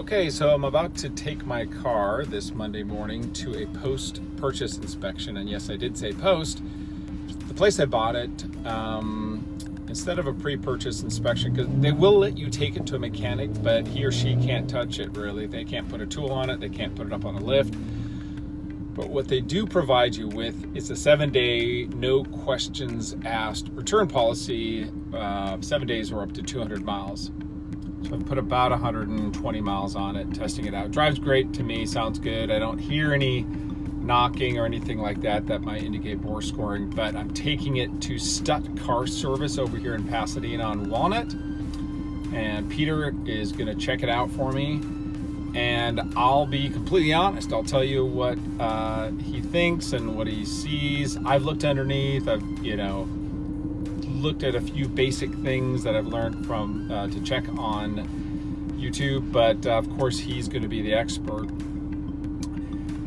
Okay, so I'm about to take my car this Monday morning to a post-purchase inspection, and yes, I did say post. The place I bought it, instead of a pre-purchase inspection, because they will let you take it to a mechanic, but he or she can't touch it really. They can't put a tool on it, they can't put it up on a lift. But what they do provide you with is a 7-day, no questions asked return policy, 7 days or up to 200 miles. So I've put about 120 miles on it, testing it out. Drives great to me, sounds good. I don't hear any knocking or anything like that that might indicate bore scoring, but I'm taking it to Stutt Car Service over here in Pasadena on Walnut. And Peter is gonna check it out for me. And I'll be completely honest. I'll tell you what he thinks and what he sees. I've looked underneath. I've, looked at a few basic things that I've learned from to check on YouTube, but of course he's going to be the expert.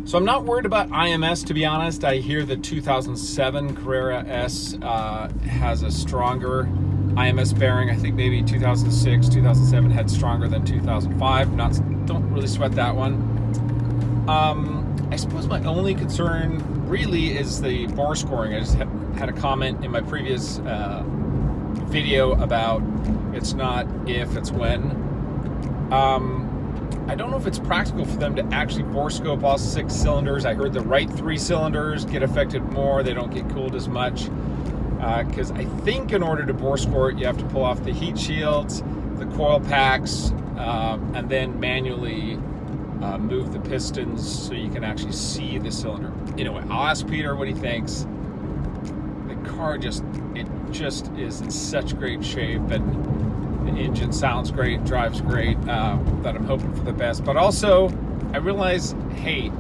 So I'm not worried about IMS, to be honest. I hear the 2007 Carrera S has a stronger IMS bearing. I think maybe 2006, 2007 had stronger than 2005. Don't really sweat that one. I suppose my only concern really is the bore scoring. I just had a comment in my previous video about it's not if, it's when. I don't know if it's practical for them to actually bore scope all 6 cylinders. I heard the right 3 cylinders get affected more. They don't get cooled as much. Because I think in order to bore score it, you have to pull off the heat shields, the coil packs, and then manually move the pistons so you can actually see the cylinder. Anyway, I'll ask Peter what he thinks. The car just is in such great shape, and the engine sounds great, drives great, that I'm hoping for the best. But also, I realize, hey,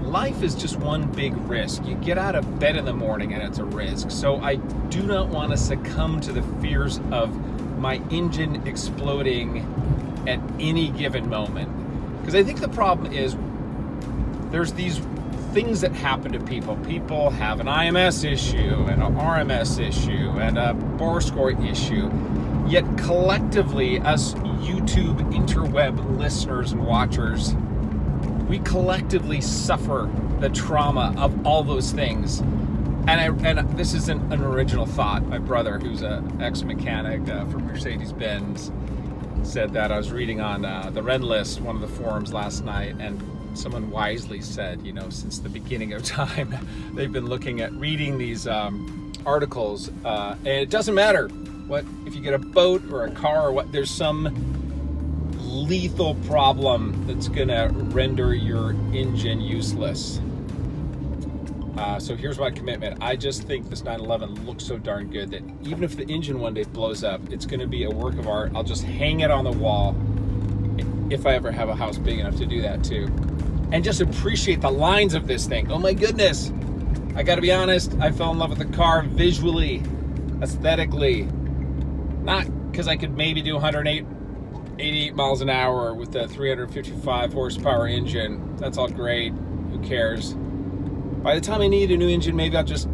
life is just one big risk. You get out of bed in the morning and it's a risk. So I do not want to succumb to the fears of my engine exploding at any given moment. Because I think the problem is there's these things that happen to people. People have an IMS issue and an RMS issue and a bore score issue. Yet collectively, us YouTube interweb listeners and watchers, we collectively suffer the trauma of all those things. And this isn't an original thought. My brother, who's an ex-mechanic for Mercedes-Benz, said that. I was reading on the Red List, one of the forums last night, and someone wisely said, since the beginning of time, they've been looking at reading these articles, and it doesn't matter what, if you get a boat or a car or what, there's some lethal problem that's gonna render your engine useless. So here's my commitment. I just think this 911 looks so darn good that even if the engine one day blows up, it's gonna be a work of art. I'll just hang it on the wall if I ever have a house big enough to do that too. And just appreciate the lines of this thing. Oh my goodness. I gotta be honest, I fell in love with the car visually, aesthetically. Not because I could maybe do 88 miles an hour with a 355 horsepower engine. That's all great, who cares? By the time I need a new engine, maybe I'll just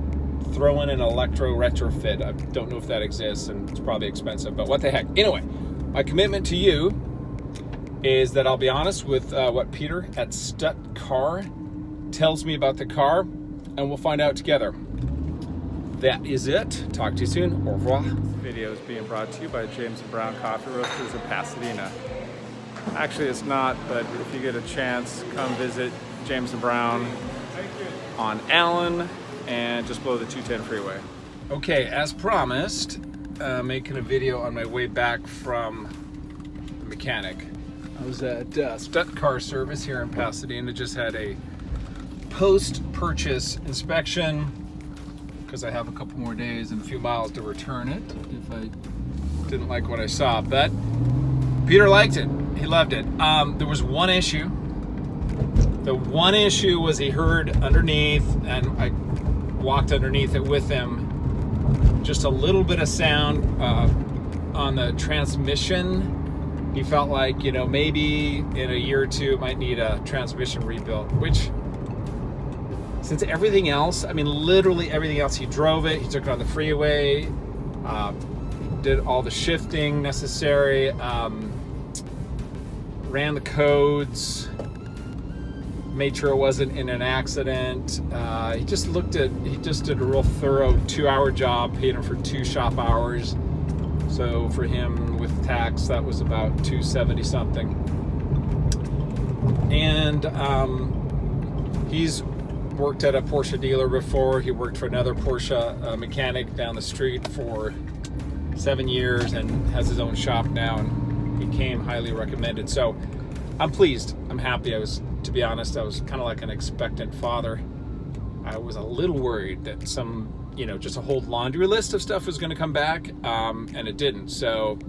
throw in an electro retrofit. I don't know if that exists, and it's probably expensive, but what the heck. Anyway, my commitment to you is that I'll be honest with what Peter at Stutt Car tells me about the car, and we'll find out together. That is it. Talk to you soon. Au revoir. This video is being brought to you by James & Brown Coffee Roasters in Pasadena. Actually, it's not, but if you get a chance, come visit James & Brown on Allen and just below the 210 freeway. Okay, as promised, making a video on my way back from the mechanic. I was at Stutt Car Service here in Pasadena, just had a post-purchase inspection because I have a couple more days and a few miles to return it if I didn't like what I saw. But Peter liked it. He loved it. There was one issue. The one issue was he heard underneath, and I walked underneath it with him, just a little bit of sound on the transmission. He felt like, maybe in a year or two it might need a transmission rebuild, which, since everything else, literally everything else, he drove it, he took it on the freeway, did all the shifting necessary. ran the codes, made sure it wasn't in an accident. He just did a real thorough 2-hour job, paid him for 2 shop hours. So for him with tax, that was about $270 something. And he's worked at a Porsche dealer before. He worked for another Porsche mechanic down the street for 7 years and has his own shop now, and he came highly recommended. So I'm pleased. I'm happy. To be honest, I was kind of like an expectant father. I was a little worried that just a whole laundry list of stuff was going to come back, and it didn't. So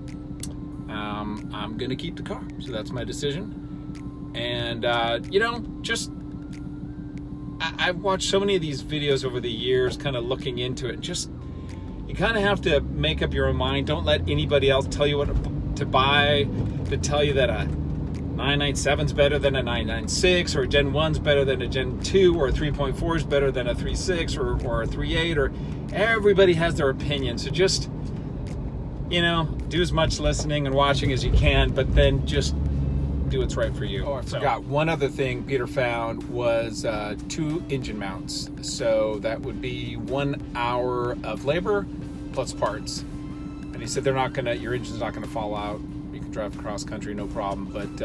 I'm going to keep the car. So that's my decision. And, I've watched so many of these videos over the years, kind of looking into it. You kind of have to make up your own mind. Don't let anybody else tell you what to buy, to tell you that a 997 is better than a 996, or a Gen 1's better than a Gen 2, or a 3.4 is better than a 3.6 or a 3.8, or everybody has their opinion. So just, do as much listening and watching as you can, but then just do what's right for you. Oh, I forgot. One other thing Peter found was 2 engine mounts. So that would be 1 hour of labor plus parts. And he said your engine's not gonna fall out. You can drive across country, no problem. But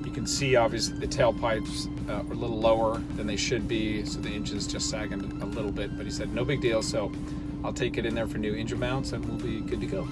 you can see obviously the tailpipes are a little lower than they should be, so the engine's just sagging a little bit. But he said no big deal. So I'll take it in there for new engine mounts, and we'll be good to go.